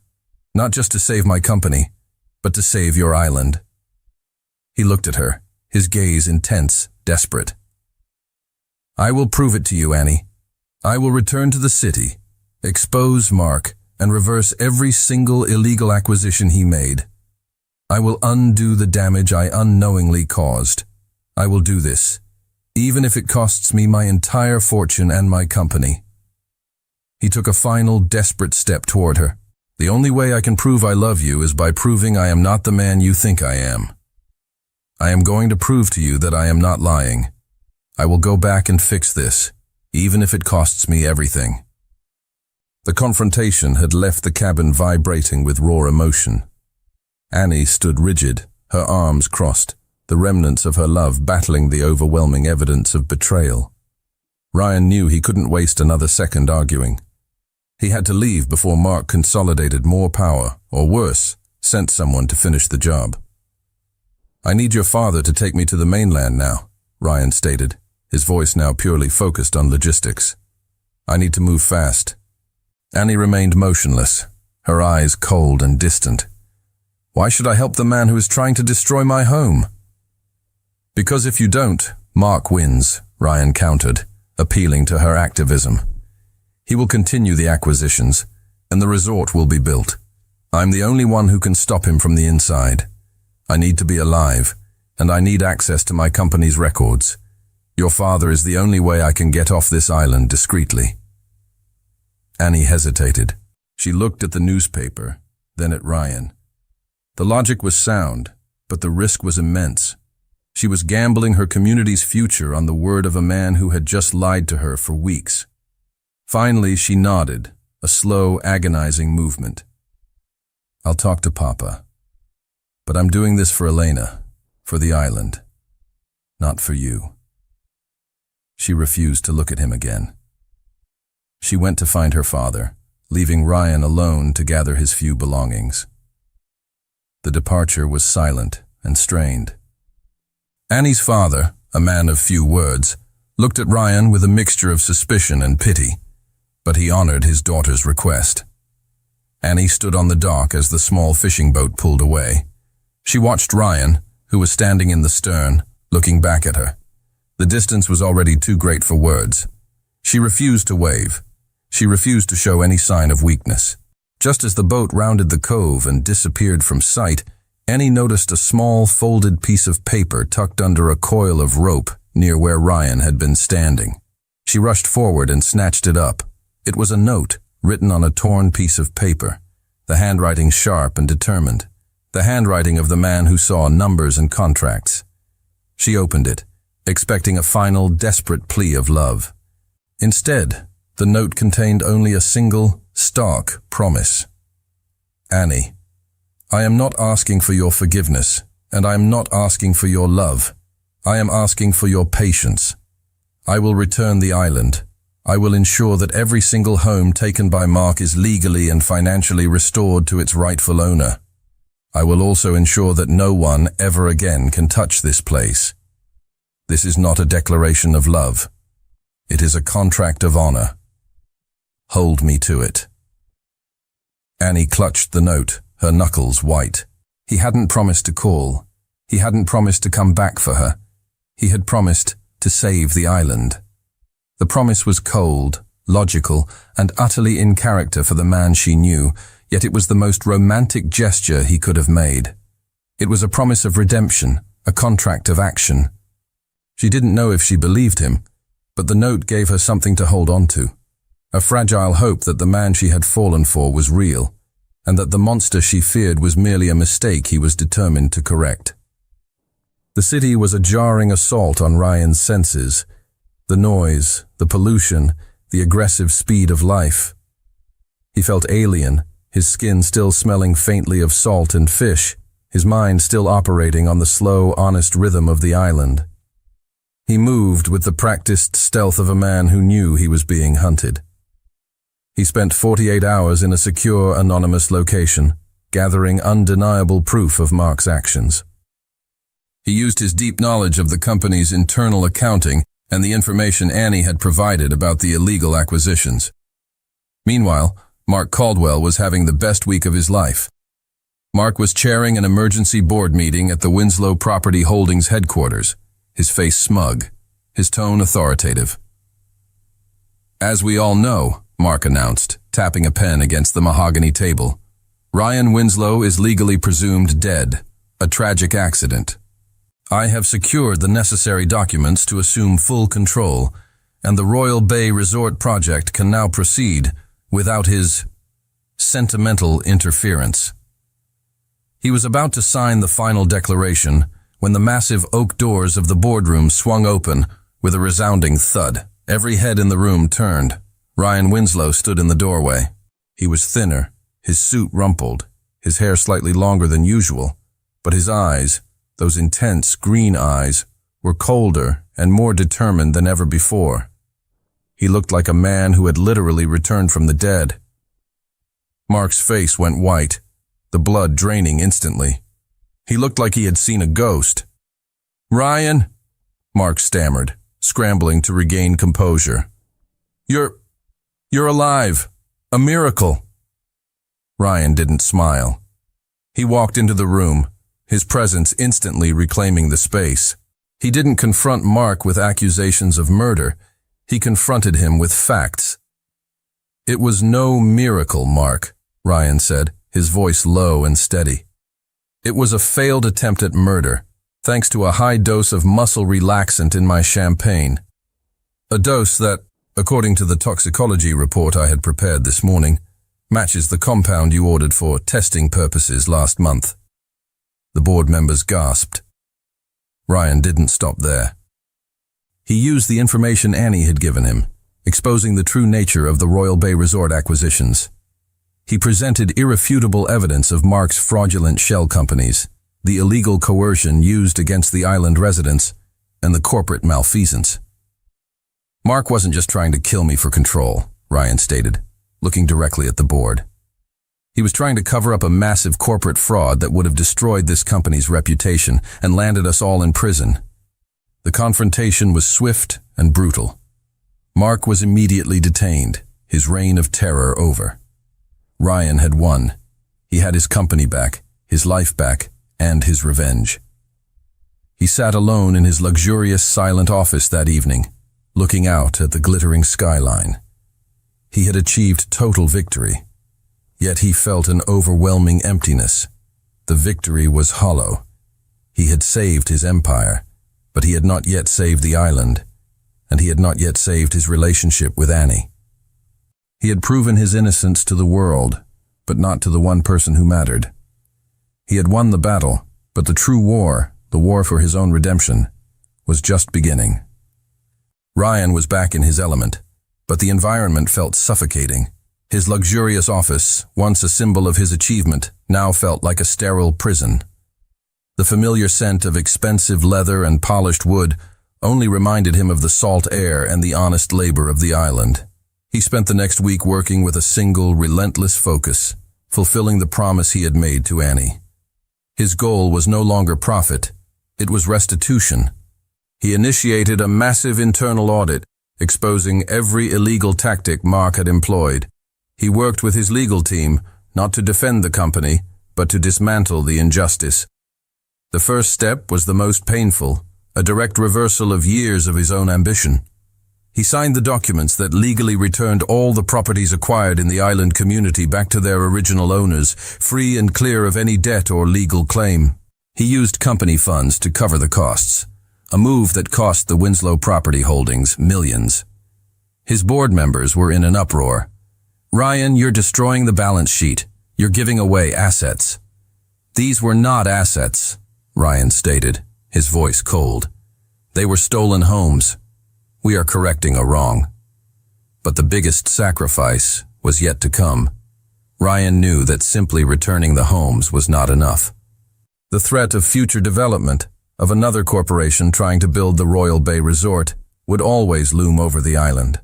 Not just to save my company, but to save your island." He looked at her, his gaze intense, desperate. "I will prove it to you, Annie. I will return to the city, expose Mark, and reverse every single illegal acquisition he made. I will undo the damage I unknowingly caused. I will do this, even if it costs me my entire fortune and my company." He took a final, desperate step toward her. "The only way I can prove I love you is by proving I am not the man you think I am. I am going to prove to you that I am not lying. I will go back and fix this, even if it costs me everything." The confrontation had left the cabin vibrating with raw emotion. Annie stood rigid, her arms crossed, the remnants of her love battling the overwhelming evidence of betrayal. Ryan knew he couldn't waste another second arguing. He had to leave before Mark consolidated more power, or worse, sent someone to finish the job. "I need your father to take me to the mainland now," Ryan stated, his voice now purely focused on logistics. "I need to move fast." Annie remained motionless, her eyes cold and distant. "Why should I help the man who is trying to destroy my home?" "Because if you don't, Mark wins," Ryan countered, appealing to her activism. "He will continue the acquisitions, and the resort will be built. I'm the only one who can stop him from the inside. I need to be alive, and I need access to my company's records. Your father is the only way I can get off this island discreetly." Annie hesitated. She looked at the newspaper, then at Ryan. The logic was sound, but the risk was immense. She was gambling her community's future on the word of a man who had just lied to her for weeks. Finally, she nodded, a slow, agonizing movement. "I'll talk to Papa. But I'm doing this for Elena, for the island, not for you." She refused to look at him again. She went to find her father, leaving Ryan alone to gather his few belongings. The departure was silent and strained. Annie's father, a man of few words, looked at Ryan with a mixture of suspicion and pity, but he honored his daughter's request. Annie stood on the dock as the small fishing boat pulled away. She watched Ryan, who was standing in the stern, looking back at her. The distance was already too great for words. She refused to wave. She refused to show any sign of weakness. Just as the boat rounded the cove and disappeared from sight, Annie noticed a small folded piece of paper tucked under a coil of rope near where Ryan had been standing. She rushed forward and snatched it up. It was a note written on a torn piece of paper, the handwriting sharp and determined, the handwriting of the man who saw numbers and contracts. She opened it, expecting a final, desperate plea of love. Instead, the note contained only a single, stark promise. "Annie, I am not asking for your forgiveness, and I am not asking for your love. I am asking for your patience. I will return the island. I will ensure that every single home taken by Mark is legally and financially restored to its rightful owner. I will also ensure that no one ever again can touch this place. This is not a declaration of love. It is a contract of honor. Hold me to it." Annie clutched the note, her knuckles white. He hadn't promised to call. He hadn't promised to come back for her. He had promised to save the island. The promise was cold, logical, and utterly in character for the man she knew, yet it was the most romantic gesture he could have made. It was a promise of redemption, a contract of action. She didn't know if she believed him, but the note gave her something to hold on to, a fragile hope that the man she had fallen for was real, and that the monster she feared was merely a mistake he was determined to correct. The city was a jarring assault on Ryan's senses. The noise, the pollution, the aggressive speed of life. He felt alien, his skin still smelling faintly of salt and fish, his mind still operating on the slow, honest rhythm of the island. He moved with the practiced stealth of a man who knew he was being hunted. He spent 48 hours in a secure, anonymous location, gathering undeniable proof of Mark's actions. He used his deep knowledge of the company's internal accounting and the information Annie had provided about the illegal acquisitions. Meanwhile, Mark Caldwell was having the best week of his life. Mark was chairing an emergency board meeting at the Winslow Property Holdings headquarters, his face smug, his tone authoritative. "As we all know," Mark announced, tapping a pen against the mahogany table, "Ryan Winslow is legally presumed dead, a tragic accident. I have secured the necessary documents to assume full control, and the Royal Bay Resort project can now proceed without his sentimental interference." He was about to sign the final declaration when the massive oak doors of the boardroom swung open with a resounding thud. Every head in the room turned. Ryan Winslow stood in the doorway. He was thinner, his suit rumpled, his hair slightly longer than usual, but his eyes, those intense green eyes, were colder and more determined than ever before. He looked like a man who had literally returned from the dead. Mark's face went white, the blood draining instantly. He looked like he had seen a ghost. "Ryan," Mark stammered, scrambling to regain composure. You're alive. A miracle." Ryan didn't smile. He walked into the room, his presence instantly reclaiming the space. He didn't confront Mark with accusations of murder. He confronted him with facts. "It was no miracle, Mark," Ryan said, his voice low and steady. "It was a failed attempt at murder, thanks to a high dose of muscle relaxant in my champagne. A dose that, according to the toxicology report I had prepared this morning, matches the compound you ordered for testing purposes last month. The board members gasped. Ryan didn't stop there. He used the information Annie had given him, exposing the true nature of the Royal Bay Resort acquisitions. He presented irrefutable evidence of Mark's fraudulent shell companies, the illegal coercion used against the island residents, and the corporate malfeasance. Mark wasn't just trying to kill me for control, Ryan stated, looking directly at the board. He was trying to cover up a massive corporate fraud that would have destroyed this company's reputation and landed us all in prison. The confrontation was swift and brutal. Mark was immediately detained, his reign of terror over. Ryan had won. He had his company back, his life back, and his revenge. He sat alone in his luxurious, silent office that evening, looking out at the glittering skyline. He had achieved total victory, yet he felt an overwhelming emptiness. The victory was hollow. He had saved his empire, but he had not yet saved the island, and he had not yet saved his relationship with Annie. He had proven his innocence to the world, but not to the one person who mattered. He had won the battle, but the true war, the war for his own redemption, was just beginning. Ryan was back in his element, but the environment felt suffocating. His luxurious office, once a symbol of his achievement, now felt like a sterile prison. The familiar scent of expensive leather and polished wood only reminded him of the salt air and the honest labor of the island. He spent the next week working with a single, relentless focus, fulfilling the promise he had made to Annie. His goal was no longer profit, it was restitution. He initiated a massive internal audit, exposing every illegal tactic Mark had employed. He worked with his legal team, not to defend the company, but to dismantle the injustice. The first step was the most painful, a direct reversal of years of his own ambition. He signed the documents that legally returned all the properties acquired in the island community back to their original owners, free and clear of any debt or legal claim. He used company funds to cover the costs, a move that cost the Winslow property holdings millions. His board members were in an uproar. "Ryan, you're destroying the balance sheet. You're giving away assets." "These were not assets," Ryan stated, his voice cold. "They were stolen homes. We are correcting a wrong." But the biggest sacrifice was yet to come. Ryan knew that simply returning the homes was not enough. The threat of future development, of another corporation trying to build the Royal Bay Resort, would always loom over the island.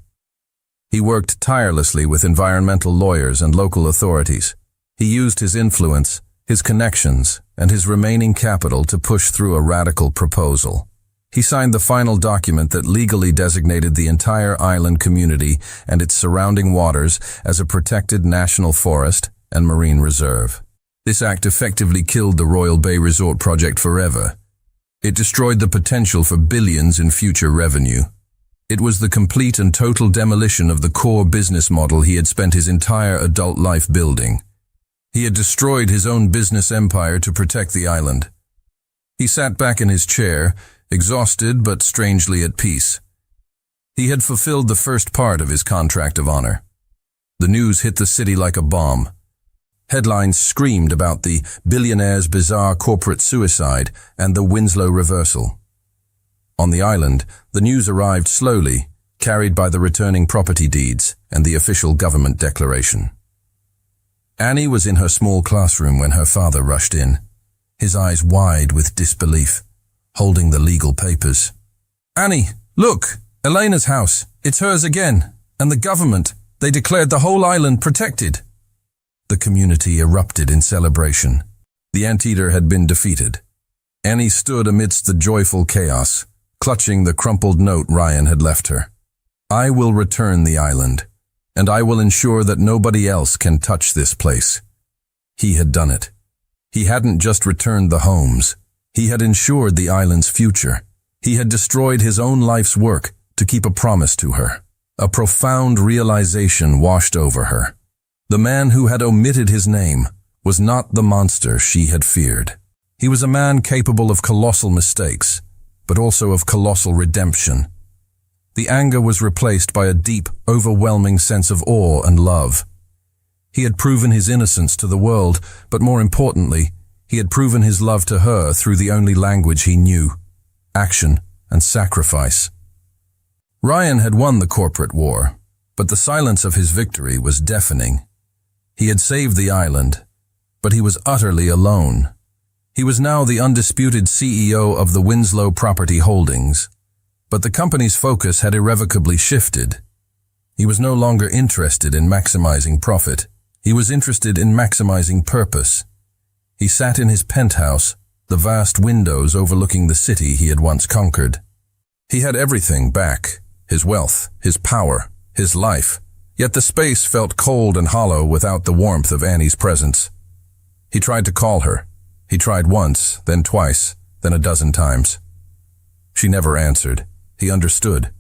He worked tirelessly with environmental lawyers and local authorities. He used his influence, his connections, and his remaining capital to push through a radical proposal. He signed the final document that legally designated the entire island community and its surrounding waters as a protected national forest and marine reserve. This act effectively killed the Royal Bay Resort project forever. It destroyed the potential for billions in future revenue. It was the complete and total demolition of the core business model he had spent his entire adult life building. He had destroyed his own business empire to protect the island. He sat back in his chair, exhausted but strangely at peace. He had fulfilled the first part of his contract of honor. The news hit the city like a bomb. Headlines screamed about the Billionaire's bizarre corporate suicide and the Winslow reversal. On the island, the news arrived slowly, carried by the returning property deeds and the official government declaration. Annie was in her small classroom when her father rushed in, his eyes wide with disbelief, holding the legal papers. "Annie, look! Elena's house. It's hers again. And the government. They declared the whole island protected." The community erupted in celebration. The anteater had been defeated. Annie stood amidst the joyful chaos, clutching the crumpled note Ryan had left her. "I will return the island, and I will ensure that nobody else can touch this place." He had done it. He hadn't just returned the homes. He had ensured the island's future. He had destroyed his own life's work to keep a promise to her. A profound realization washed over her. The man who had omitted his name was not the monster she had feared. He was a man capable of colossal mistakes, but also of colossal redemption. The anger was replaced by a deep, overwhelming sense of awe and love. He had proven his innocence to the world, but more importantly, he had proven his love to her through the only language he knew: action and sacrifice. Ryan had won the corporate war, but the silence of his victory was deafening. He had saved the island, but he was utterly alone. He was now the undisputed CEO of the Winslow Property Holdings, but the company's focus had irrevocably shifted. He was no longer interested in maximizing profit. He was interested in maximizing purpose. He sat in his penthouse, the vast windows overlooking the city he had once conquered. He had everything back: his wealth, his power, his life, yet the space felt cold and hollow without the warmth of Annie's presence. He tried to call her. He tried once, then twice, then a dozen times. She never answered. He understood.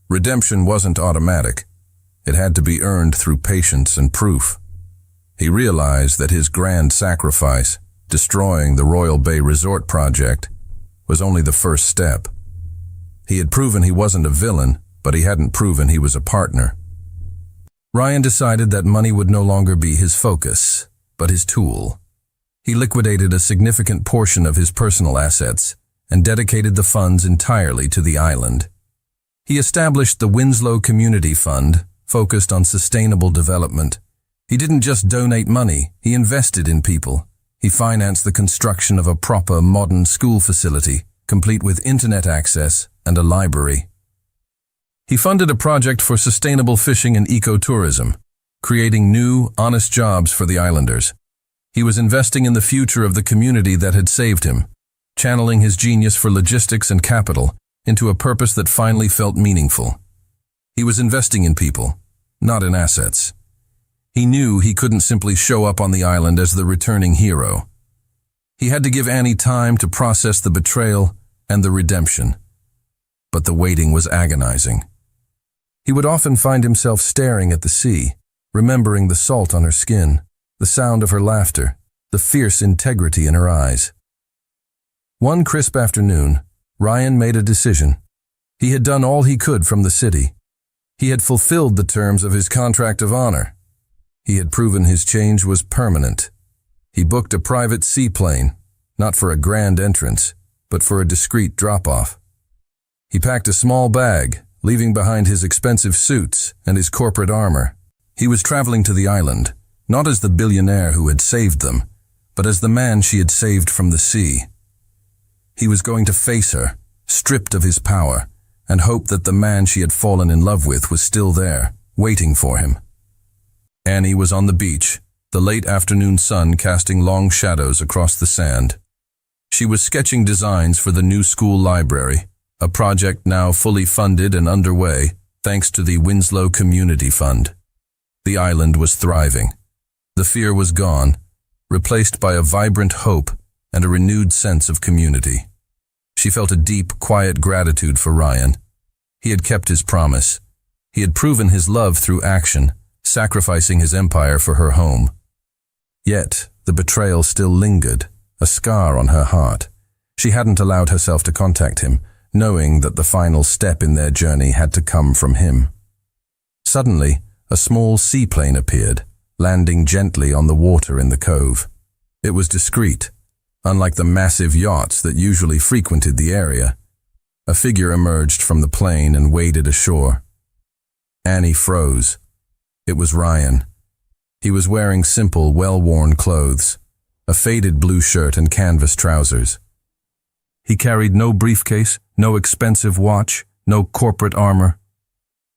Redemption wasn't automatic. It had to be earned through patience and proof. He realized that his grand sacrifice, destroying the Royal Bay Resort project, was only the first step. He had proven he wasn't a villain, but he hadn't proven he was a partner. Ryan decided that money would no longer be his focus, but his tool. He liquidated a significant portion of his personal assets and dedicated the funds entirely to the island. He established the Winslow Community Fund, focused on sustainable development. He didn't just donate money, he invested in people. He financed the construction of a proper modern school facility, complete with internet access and a library. He funded a project for sustainable fishing and ecotourism, creating new, honest jobs for the islanders. He was investing in the future of the community that had saved him, channeling his genius for logistics and capital into a purpose that finally felt meaningful. He was investing in people, not in assets. He knew he couldn't simply show up on the island as the returning hero. He had to give Annie time to process the betrayal and the redemption. But the waiting was agonizing. He would often find himself staring at the sea, remembering the salt on her skin, the sound of her laughter, the fierce integrity in her eyes. One crisp afternoon, Ryan made a decision. He had done all he could from the city. He had fulfilled the terms of his contract of honor. He had proven his change was permanent. He booked a private seaplane, not for a grand entrance, but for a discreet drop-off. He packed a small bag, leaving behind his expensive suits and his corporate armor. He was traveling to the island, not as the billionaire who had saved them, but as the man she had saved from the sea. He was going to face her, stripped of his power, and hope that the man she had fallen in love with was still there, waiting for him. Annie was on the beach, the late afternoon sun casting long shadows across the sand. She was sketching designs for the new school library, a project now fully funded and underway thanks to the Winslow Community Fund. The island was thriving. The fear was gone, replaced by a vibrant hope and a renewed sense of community. She felt a deep, quiet gratitude for Ryan. He had kept his promise. He had proven his love through action, sacrificing his empire for her home. Yet, the betrayal still lingered, a scar on her heart. She hadn't allowed herself to contact him, knowing that the final step in their journey had to come from him. Suddenly, a small seaplane appeared, landing gently on the water in the cove. It was discreet. Unlike the massive yachts that usually frequented the area, a figure emerged from the plane and waded ashore. Annie froze. It was Ryan. He was wearing simple, well-worn clothes, a faded blue shirt and canvas trousers. He carried no briefcase, no expensive watch, no corporate armor.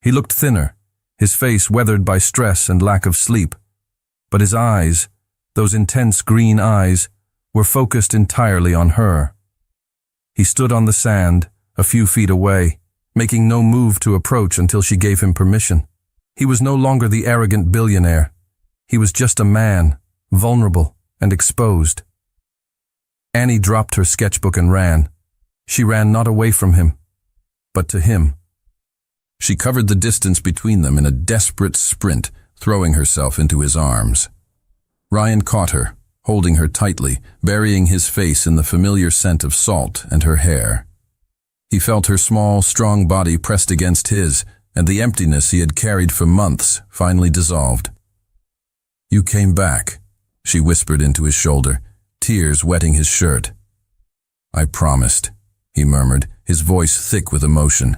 He looked thinner, his face weathered by stress and lack of sleep. But his eyes, those intense green eyes, were focused entirely on her. He stood on the sand, a few feet away, making no move to approach until she gave him permission. He was no longer the arrogant billionaire. He was just a man, vulnerable and exposed. Annie dropped her sketchbook and ran. She ran not away from him, but to him. She covered the distance between them in a desperate sprint, throwing herself into his arms. Ryan caught her, holding her tightly, burying his face in the familiar scent of salt and her hair. He felt her small, strong body pressed against his, and the emptiness he had carried for months finally dissolved. "You came back," she whispered into his shoulder, tears wetting his shirt. "I promised," he murmured, his voice thick with emotion.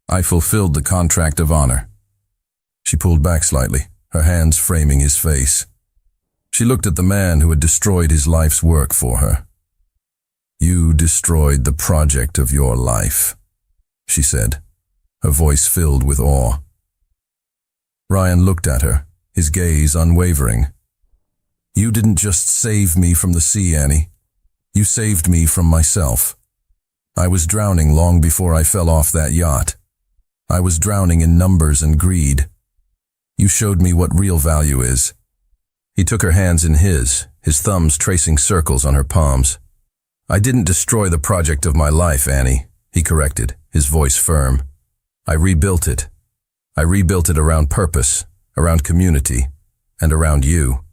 "I fulfilled the contract of honor." She pulled back slightly, her hands framing his face. She looked at the man who had destroyed his life's work for her. "You destroyed the project of your life," she said, her voice filled with awe. Ryan looked at her, his gaze unwavering. "You didn't just save me from the sea, Annie. You saved me from myself. I was drowning long before I fell off that yacht. I was drowning in numbers and greed. You showed me what real value is." He took her hands in his thumbs tracing circles on her palms. "I didn't destroy the project of my life, Annie," he corrected, his voice firm. "I rebuilt it. I rebuilt it around purpose, around community, and around you."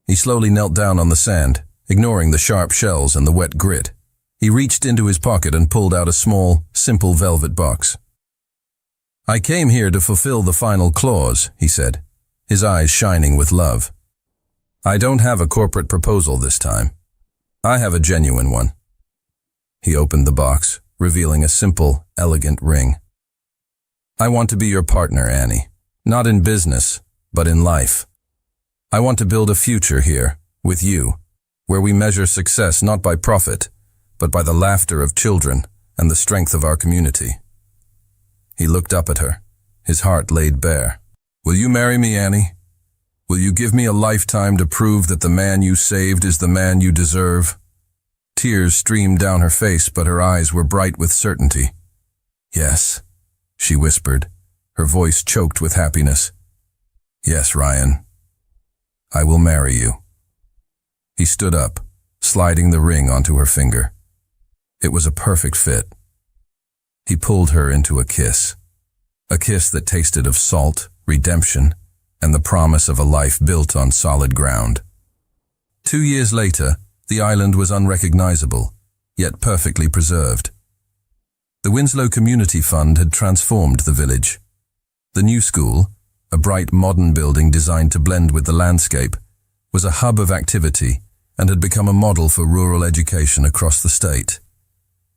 He slowly knelt down on the sand, ignoring the sharp shells and the wet grit. He reached into his pocket and pulled out a small, simple velvet box. "I came here to fulfill the final clause," he said, his eyes shining with love. "I don't have a corporate proposal this time. I have a genuine one." He opened the box, revealing a simple, elegant ring. "I want to be your partner, Annie. Not in business, but in life. I want to build a future here, with you, where we measure success not by profit, but by the laughter of children and the strength of our community." He looked up at her, his heart laid bare. "Will you marry me, Annie? Will you give me a lifetime to prove that the man you saved is the man you deserve?" Tears streamed down her face, but her eyes were bright with certainty. "Yes," she whispered, her voice choked with happiness. "Yes, Ryan. I will marry you." He stood up, sliding the ring onto her finger. It was a perfect fit. He pulled her into a kiss that tasted of salt, redemption, and the promise of a life built on solid ground. 2 years later, the island was unrecognizable, yet perfectly preserved. The Winslow Community Fund had transformed the village. The new school, a bright modern building designed to blend with the landscape, was a hub of activity and had become a model for rural education across the state.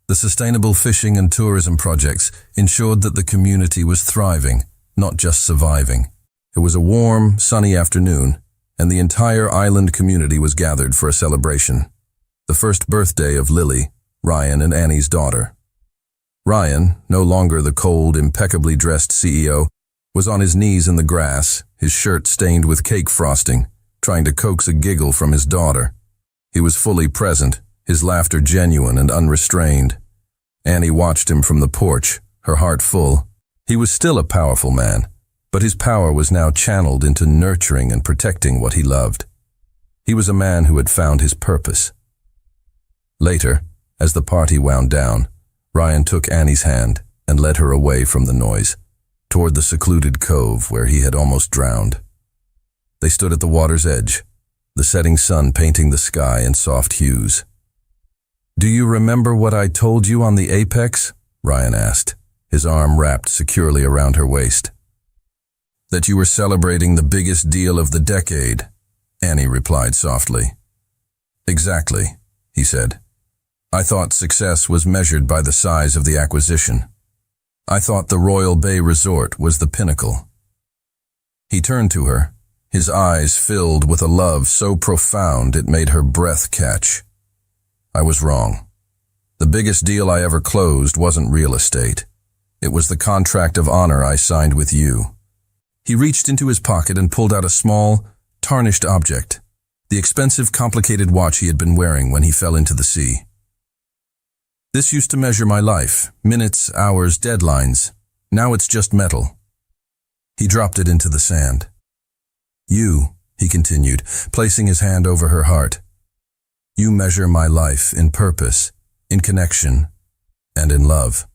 The sustainable fishing and tourism projects ensured that the community was thriving, not just surviving. It was a warm, sunny afternoon, and the entire island community was gathered for a celebration. The first birthday of Lily, Ryan and Annie's daughter. Ryan, no longer the cold, impeccably dressed CEO, was on his knees in the grass, his shirt stained with cake frosting, trying to coax a giggle from his daughter. He was fully present, his laughter genuine and unrestrained. Annie watched him from the porch, her heart full. He was still a powerful man, but his power was now channeled into nurturing and protecting what he loved. He was a man who had found his purpose. Later, as the party wound down, Ryan took Annie's hand and led her away from the noise, toward the secluded cove where he had almost drowned. They stood at the water's edge, the setting sun painting the sky in soft hues. "Do you remember what I told you on the apex?" Ryan asked, his arm wrapped securely around her waist. "That you were celebrating the biggest deal of the decade," Annie replied softly. "Exactly," he said. "I thought success was measured by the size of the acquisition. I thought the Royal Bay Resort was the pinnacle." He turned to her, his eyes filled with a love so profound it made her breath catch. "I was wrong. The biggest deal I ever closed wasn't real estate. It was the contract of honor I signed with you." He reached into his pocket and pulled out a small, tarnished object, the expensive, complicated watch he had been wearing when he fell into the sea. "This used to measure my life, minutes, hours, deadlines. Now it's just metal." He dropped it into the sand. "You," he continued, placing his hand over her heart, "you measure my life in purpose, in connection, and in love."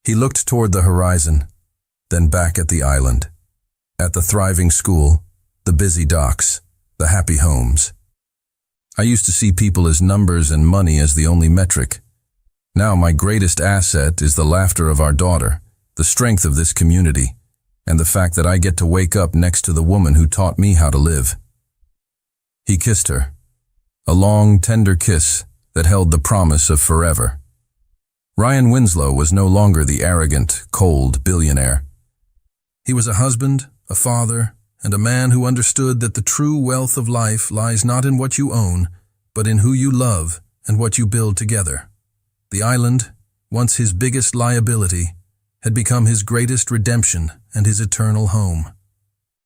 He looked toward the horizon, then back at the island, at the thriving school, the busy docks, the happy homes. I used to see people as numbers and money as the only metric. Now my greatest asset is the laughter of our daughter, the strength of this community, and the fact that I get to wake up next to the woman who taught me how to live. He kissed her, a long, tender kiss that held the promise of forever. Ryan Winslow was no longer the arrogant, cold billionaire. He was a husband, a father, and a man who understood that the true wealth of life lies not in what you own, but in who you love and what you build together. The island, once his biggest liability, had become his greatest redemption and his eternal home.